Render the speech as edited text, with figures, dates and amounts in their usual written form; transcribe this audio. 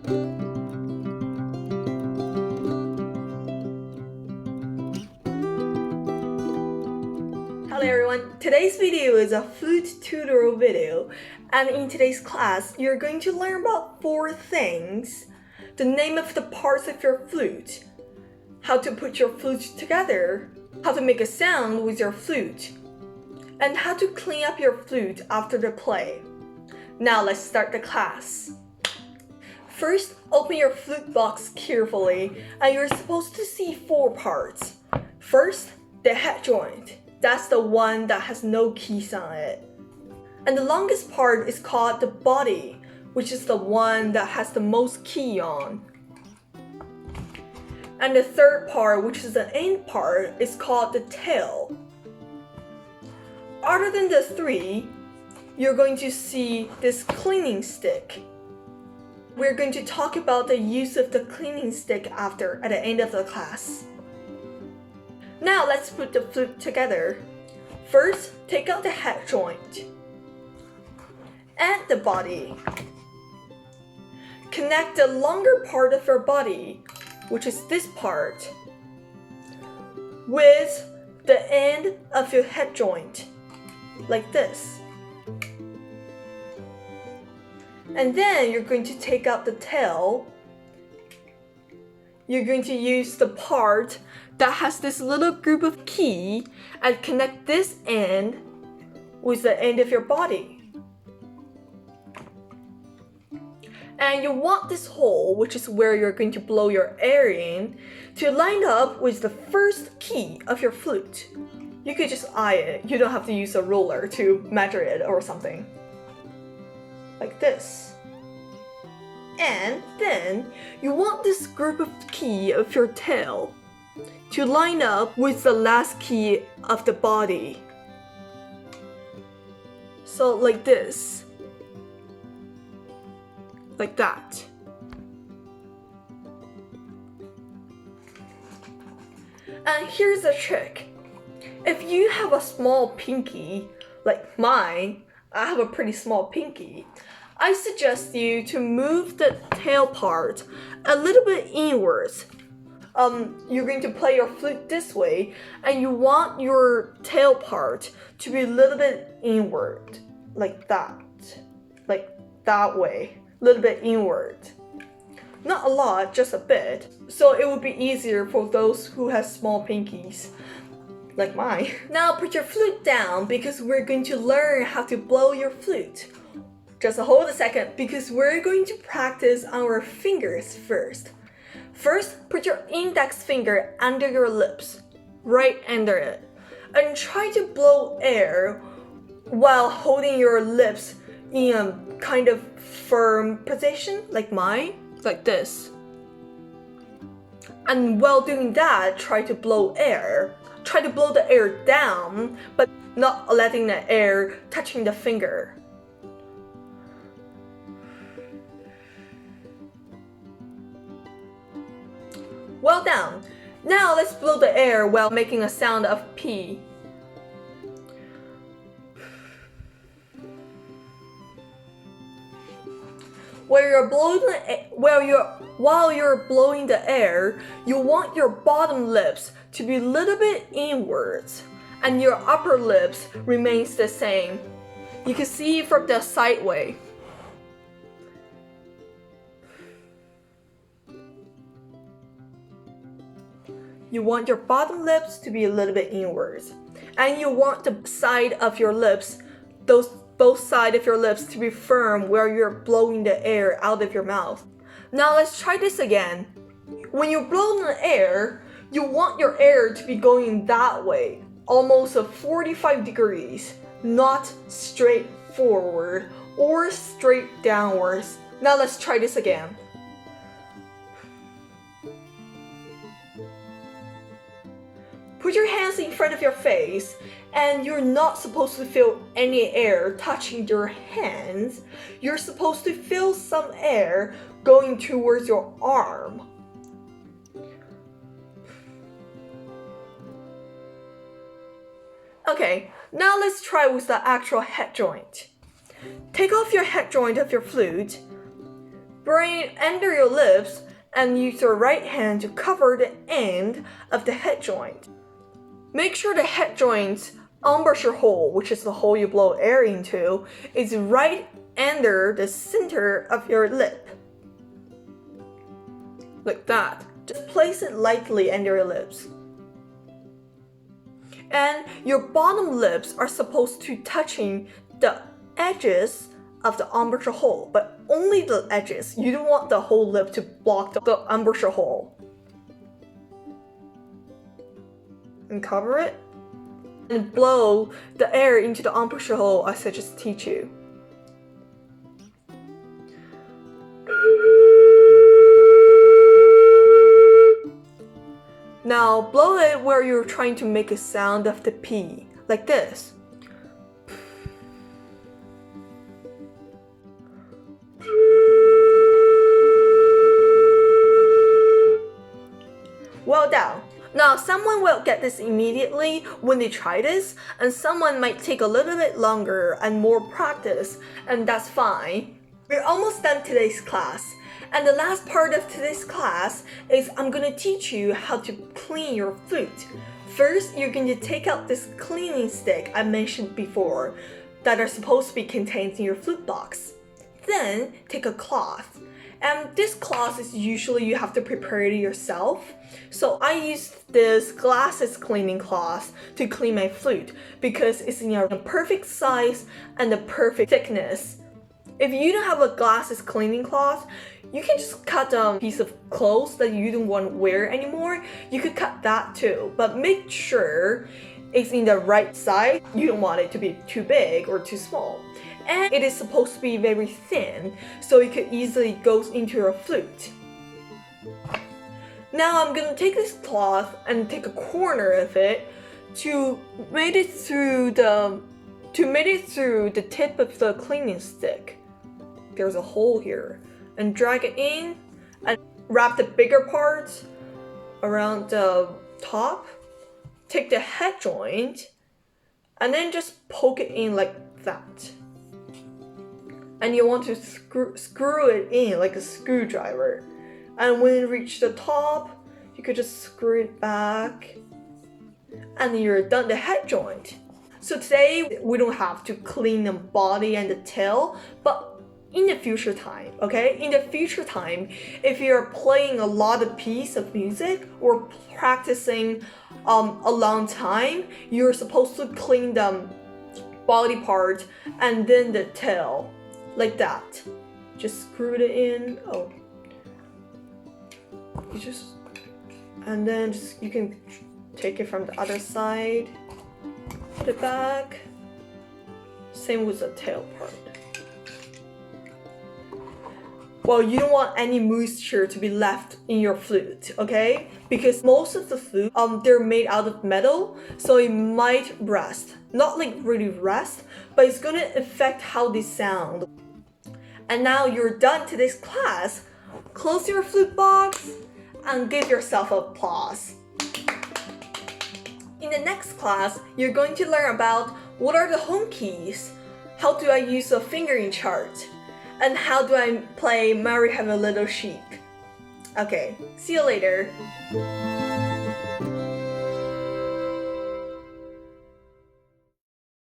Hello everyone, today's video is a flute tutorial video, and in today's class you're going to learn about 4 things: the name of the parts of your flute, how to put your flute together, how to make a sound with your flute, and how to clean up your flute after the play. Now let's start the class. First, open your flute box carefully, and you're supposed to see 4 parts. First, the head joint. That's the one that has no keys on it. And the longest part is called the body, which is the one that has the most key on. And the third part, which is the end part, is called the tail. Other than the 3, you're going to see this cleaning stick. We're going to talk about the use of the cleaning stick at the end of the class. Now let's put the flute together. First, take out the head joint and the body. Connect the longer part of your body, which is this part, with the end of your head joint, like this. And then you're going to take out the tail. You're going to use the part that has this little group of key and connect this end with the end of your body. And you want this hole, which is where you're going to blow your air in, to line up with the first key of your flute. You could just eye it. You don't have to use a ruler to measure it or something. Like this. And then you want this group of key of your tail to line up with the last key of the body. So like this. Like that. And here's the trick. If you have a small pinky, like mine, I have a pretty small pinky, I suggest you to move the tail part a little bit inwards. You're going to play your flute this way, and you want your tail part to be a little bit inward, like that way, a little bit inward. Not a lot, just a bit, so it would be easier for those who have small pinkies, like mine. Now put your flute down, because we're going to learn how to blow your flute. Just hold a second, because we're going to practice our fingers first. First, put your index finger under your lips, right under it, and try to blow air while holding your lips in a kind of firm position, like mine, like this. And while doing that, try to blow air. Try to blow the air down, but not letting the air touching the finger. Well done! Now let's blow the air while making a sound of P. While you're blowing the air, you want your bottom lips to be a little bit inwards, and your upper lips remains the same. You can see from the side way. You want your bottom lips to be a little bit inwards, and you want the side of your lips, both sides of your lips, to be firm where you're blowing the air out of your mouth. Now let's try this again. When you're blowing the air, you want your air to be going that way, almost 45 degrees, not straight forward or straight downwards. Now let's try this again. Put your hands in front of your face, and you're not supposed to feel any air touching your hands. You're supposed to feel some air going towards your arm. Okay, now let's try with the actual head joint. Take off your head joint of your flute. Bring under your lips and use your right hand to cover the end of the head joint. Make sure the head joint's embouchure hole, which is the hole you blow air into, is right under the center of your lip. Like that. Just place it lightly under your lips. And your bottom lips are supposed to touching the edges of the embouchure hole, but only the edges. You don't want the whole lip to block the embouchure hole. And cover it. And blow the air into the embouchure hole as I just teach you. Now blow it where you're trying to make a sound of the P, like this. Well done. Now someone will get this immediately when they try this, and someone might take a little bit longer and more practice, and that's fine. We're almost done today's class. And the last part of today's class is I'm going to teach you how to clean your flute. First, you're going to take out this cleaning stick I mentioned before that are supposed to be contained in your flute box. Then, take a cloth. And this cloth is usually you have to prepare it yourself. So I use this glasses cleaning cloth to clean my flute because it's in a perfect size and the perfect thickness. If you don't have a glasses cleaning cloth, you can just cut a piece of clothes that you don't want to wear anymore. You could cut that too, but make sure it's in the right size. You don't want it to be too big or too small. And it is supposed to be very thin, so it could easily go into your flute. Now I'm gonna take this cloth and take a corner of it to make it through the tip of the cleaning stick. There's a hole here, and drag it in and wrap the bigger parts around the top. Take the head joint and then just poke it in like that. And you want to screw it in like a screwdriver. And when you reach the top, you could just screw it back and you're done the head joint. So today we don't have to clean the body and the tail, but in the future time, okay? In the future time, if you're playing a lot of piece of music or practicing a long time, you're supposed to clean the body part and then the tail, like that. Just screw it in. Oh, and then you can take it from the other side, put it back. Same with the tail part. Well, you don't want any moisture to be left in your flute, okay? Because most of the flute, they're made out of metal, so it might rust. Not like really rust, but it's gonna affect how they sound. And now you're done today's class. Close your flute box and give yourself applause. In the next class, you're going to learn about what are the home keys, how do I use a fingering chart, and how do I play Mary Have a Little Sheep. Okay, see you later.